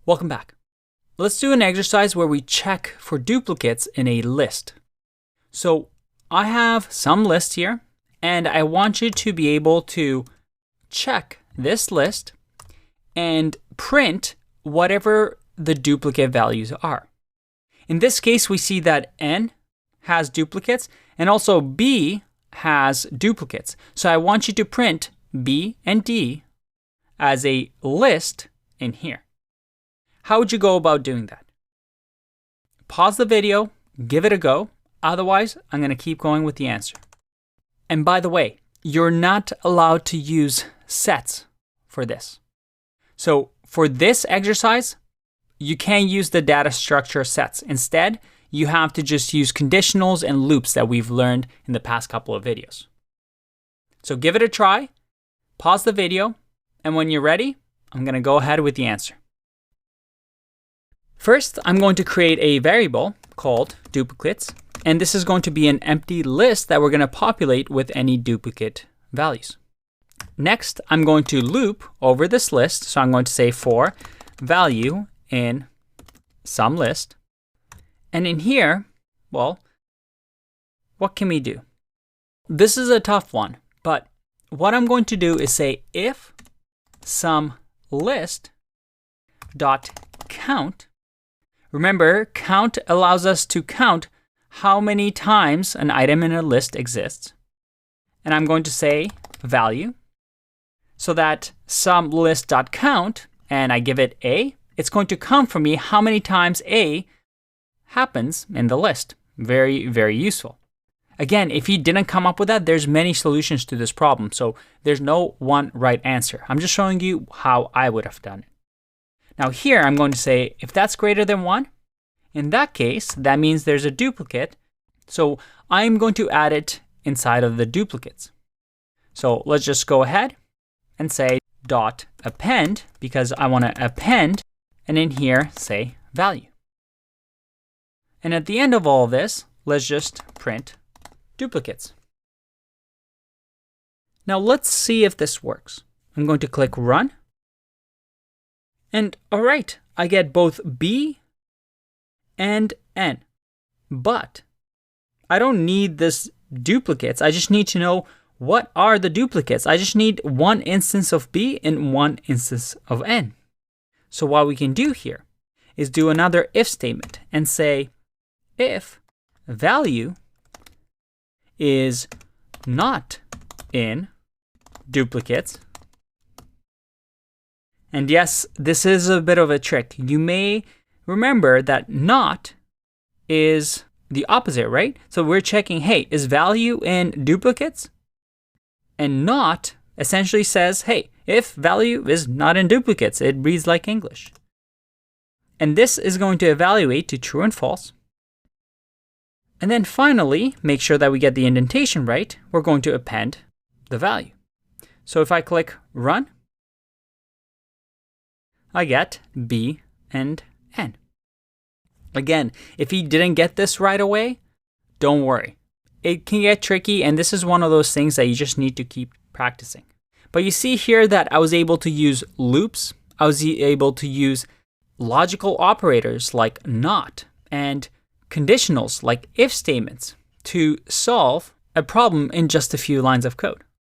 Welcome back. Let's do an exercise where we check for duplicates in a list. So I have some list here, and I want you to be able to check this list and print whatever the duplicate values are. In this case, we see that N has duplicates and also B has duplicates. So I want you to print B and D as a list in here. How would you go about doing that? Pause the video, give it a go. Otherwise, I'm going to keep going with the answer. And by the way, you're not allowed to use sets for this. So for this exercise, you can't use the data structure sets. Instead, you have to just use conditionals and loops that we've learned in the past couple of videos. So give it a try, pause the video, and when you're ready, I'm going to go ahead with the answer. First, I'm going to create a variable called duplicates, and this is going to be an empty list that we're going to populate with any duplicate values. Next, I'm going to loop over this list, so I'm going to say for value in some list. And in here, well, what can we do? This is a tough one, but what I'm going to do is say if some list dot count. Remember, count allows us to count how many times an item in a list exists. And I'm going to say value so that some list.count, and I give it A, it's going to count for me how many times A happens in the list. Very, very useful. Again, if you didn't come up with that, there's many solutions to this problem. So there's no one right answer. I'm just showing you how I would have done it. Now here, I'm going to say, if that's greater than 1, in that case, that means there's a duplicate. So I'm going to add it inside of the duplicates. So let's just go ahead and say dot append, because I want to append, and in here, say value. And at the end of all of this, let's just print duplicates. Now let's see if this works. I'm going to click run. And all right, I get both B and N. But I don't need this duplicates. I just need to know what are the duplicates. I just need one instance of B and one instance of N. So what we can do here is do another if statement and say if value is not in duplicates. And yes, this is a bit of a trick. You may remember that not is the opposite, right? So we're checking, hey, is value in duplicates? And not essentially says, hey, if value is not in duplicates, it reads like English. And this is going to evaluate to true and false. And then finally, make sure that we get the indentation right. We're going to append the value. So if I click run, I get B and N. Again, if you didn't get this right away, don't worry. It can get tricky, and this is one of those things that you just need to keep practicing. But you see here that I was able to use loops. I was able to use logical operators like not and conditionals like if statements to solve a problem in just a few lines of code.